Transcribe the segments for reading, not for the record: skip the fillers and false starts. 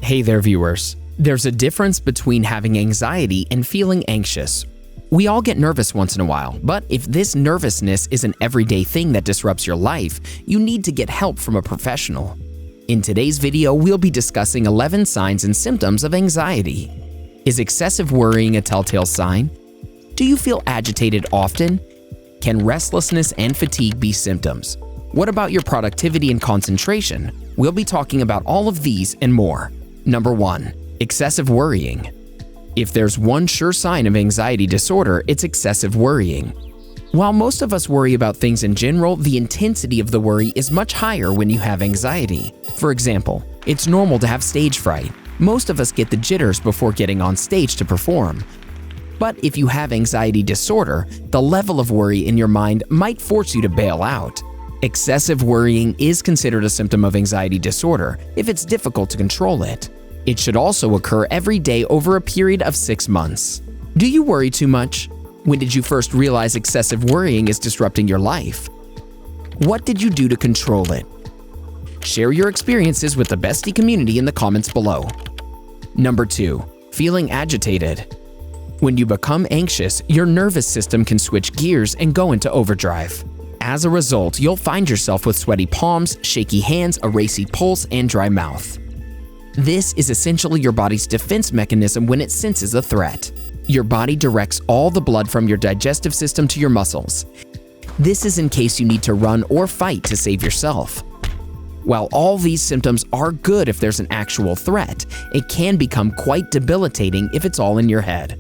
Hey there, viewers. There's a difference between having anxiety and feeling anxious. We all get nervous once in a while, but if this nervousness is an everyday thing that disrupts your life, you need to get help from a professional. In today's video, we'll be discussing 11 signs and symptoms of anxiety. Is excessive worrying a telltale sign? Do you feel agitated often? Can restlessness and fatigue be symptoms? What about your productivity and concentration? We'll be talking about all of these and more. Number 1. Excessive worrying. If there's one sure sign of anxiety disorder, it's excessive worrying. While most of us worry about things in general, the intensity of the worry is much higher when you have anxiety. For example, it's normal to have stage fright. Most of us get the jitters before getting on stage to perform. But if you have anxiety disorder, the level of worry in your mind might force you to bail out. Excessive worrying is considered a symptom of anxiety disorder if it's difficult to control it. It should also occur every day over a period of 6 months. Do you worry too much? When did you first realize excessive worrying is disrupting your life? What did you do to control it? Share your experiences with the Bestie community in the comments below. Number 2. Feeling agitated. When you become anxious, your nervous system can switch gears and go into overdrive. As a result, you'll find yourself with sweaty palms, shaky hands, a racy pulse, and dry mouth. This is essentially your body's defense mechanism when it senses a threat. Your body directs all the blood from your digestive system to your muscles. This is in case you need to run or fight to save yourself. While all these symptoms are good if there's an actual threat, it can become quite debilitating if it's all in your head.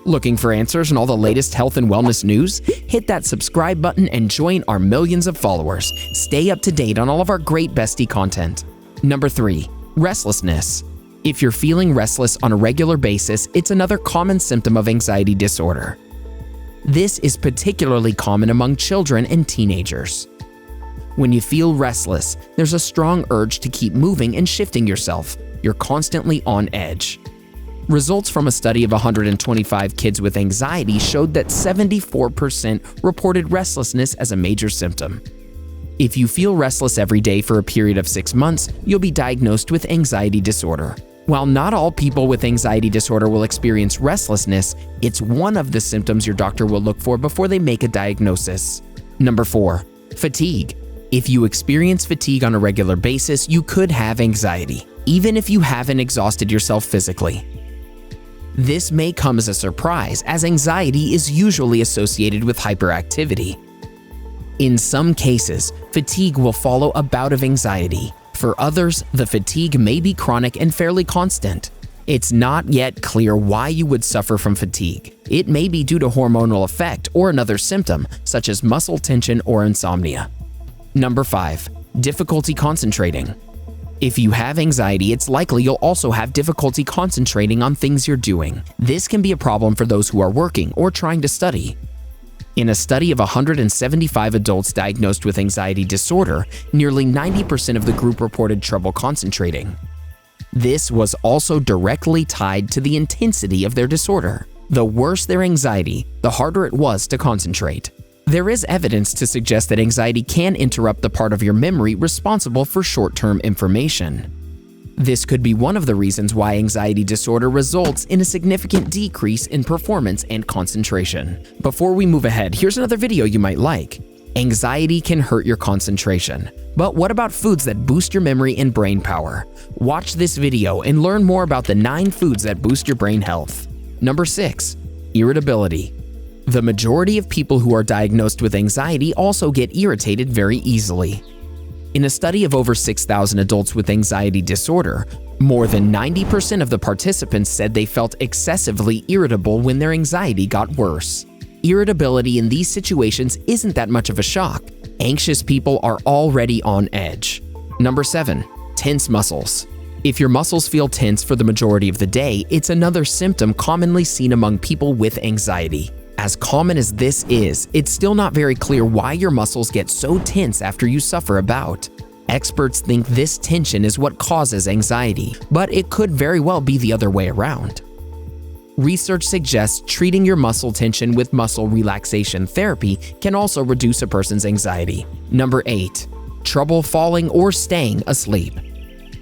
Looking for answers on all the latest health and wellness news? Hit that subscribe button and join our millions of followers. Stay up to date on all of our great Bestie content. Number 3. Restlessness. If you're feeling restless on a regular basis, it's another common symptom of anxiety disorder. This is particularly common among children and teenagers. When you feel restless, there's a strong urge to keep moving and shifting yourself. You're constantly on edge. Results from a study of 125 kids with anxiety showed that 74% reported restlessness as a major symptom. If you feel restless every day for a period of 6 months, you'll be diagnosed with anxiety disorder. While not all people with anxiety disorder will experience restlessness, it's one of the symptoms your doctor will look for before they make a diagnosis. Number 4. Fatigue. If you experience fatigue on a regular basis, you could have anxiety, even if you haven't exhausted yourself physically. This may come as a surprise, as anxiety is usually associated with hyperactivity. In some cases, fatigue will follow a bout of anxiety. For others, the fatigue may be chronic and fairly constant. It's not yet clear why you would suffer from fatigue. It may be due to hormonal effect or another symptom, such as muscle tension or insomnia. Number 5. Difficulty concentrating. If you have anxiety, it's likely you'll also have difficulty concentrating on things you're doing. This can be a problem for those who are working or trying to study. In a study of 175 adults diagnosed with anxiety disorder, nearly 90% of the group reported trouble concentrating. This was also directly tied to the intensity of their disorder. The worse their anxiety, the harder it was to concentrate. There is evidence to suggest that anxiety can interrupt the part of your memory responsible for short-term information. This could be one of the reasons why anxiety disorder results in a significant decrease in performance and concentration. Before we move ahead, here's another video you might like. Anxiety can hurt your concentration. But what about foods that boost your memory and brain power? Watch this video and learn more about the 9 foods that boost your brain health. Number 6. Irritability. The majority of people who are diagnosed with anxiety also get irritated very easily. In a study of over 6,000 adults with anxiety disorder, more than 90% of the participants said they felt excessively irritable when their anxiety got worse. Irritability in these situations isn't that much of a shock. Anxious people are already on edge. Number 7. Tense muscles. If your muscles feel tense for the majority of the day, it's another symptom commonly seen among people with anxiety. As common as this is, it's still not very clear why your muscles get so tense after you suffer a bout. Experts think this tension is what causes anxiety, but it could very well be the other way around. Research suggests treating your muscle tension with muscle relaxation therapy can also reduce a person's anxiety. Number 8. Trouble falling or staying asleep.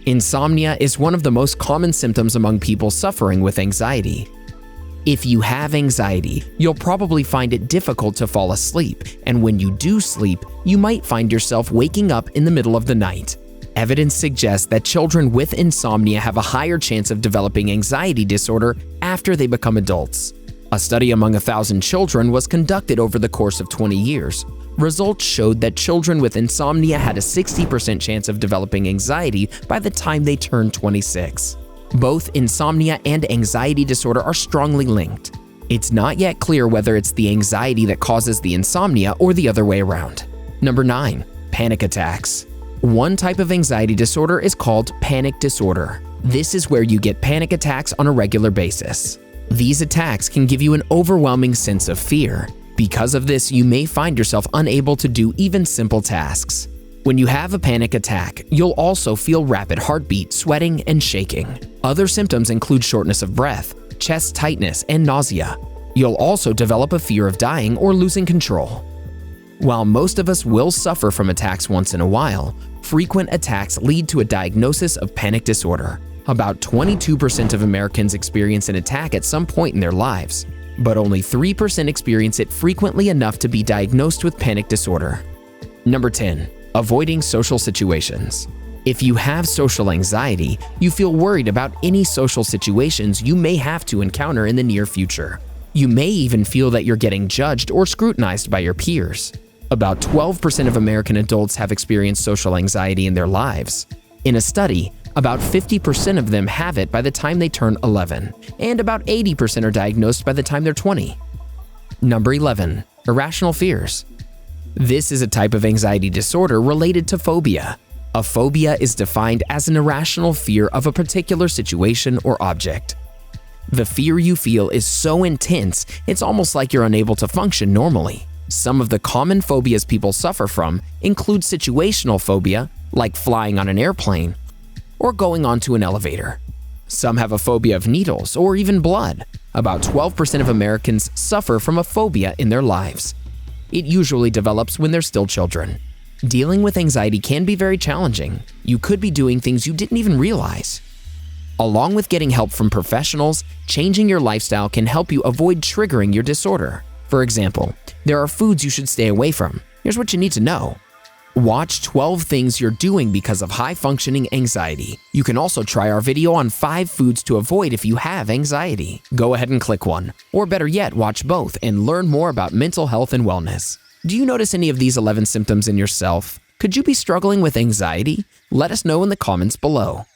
Insomnia is one of the most common symptoms among people suffering with anxiety. If you have anxiety, you'll probably find it difficult to fall asleep, and when you do sleep, you might find yourself waking up in the middle of the night. Evidence suggests that children with insomnia have a higher chance of developing anxiety disorder after they become adults. A study among 1,000 children was conducted over the course of 20 years. Results showed that children with insomnia had a 60% chance of developing anxiety by the time they turned 26. Both insomnia and anxiety disorder are strongly linked. It's not yet clear whether it's the anxiety that causes the insomnia or the other way around. Number 9. Panic attacks. One type of anxiety disorder is called panic disorder. This is where you get panic attacks on a regular basis. These attacks can give you an overwhelming sense of fear. Because of this, you may find yourself unable to do even simple tasks. When you have a panic attack, you'll also feel rapid heartbeat, sweating, and shaking. Other symptoms include shortness of breath, chest tightness, and nausea. You'll also develop a fear of dying or losing control. While most of us will suffer from attacks once in a while, frequent attacks lead to a diagnosis of panic disorder. About 22% of Americans experience an attack at some point in their lives, but only 3% experience it frequently enough to be diagnosed with panic disorder. Number 10. Avoiding social situations. If you have social anxiety, you feel worried about any social situations you may have to encounter in the near future. You may even feel that you're getting judged or scrutinized by your peers. About 12% of American adults have experienced social anxiety in their lives. In a study, about 50% of them have it by the time they turn 11, and about 80% are diagnosed by the time they're 20. Number 11. Irrational fears. This is a type of anxiety disorder related to phobia. A phobia is defined as an irrational fear of a particular situation or object. The fear you feel is so intense, it's almost like you're unable to function normally. Some of the common phobias people suffer from include situational phobia, like flying on an airplane or going onto an elevator. Some have a phobia of needles or even blood. About 12% of Americans suffer from a phobia in their lives. It usually develops when they're still children. Dealing with anxiety can be very challenging. You could be doing things you didn't even realize. Along with getting help from professionals, changing your lifestyle can help you avoid triggering your disorder. For example, there are foods you should stay away from. Here's what you need to know. Watch 12 things you're doing because of high-functioning anxiety. You can also try our video on 5 foods to avoid if you have anxiety. Go ahead and click one. Or better yet, watch both and learn more about mental health and wellness. Do you notice any of these 11 symptoms in yourself? Could you be struggling with anxiety? Let us know in the comments below.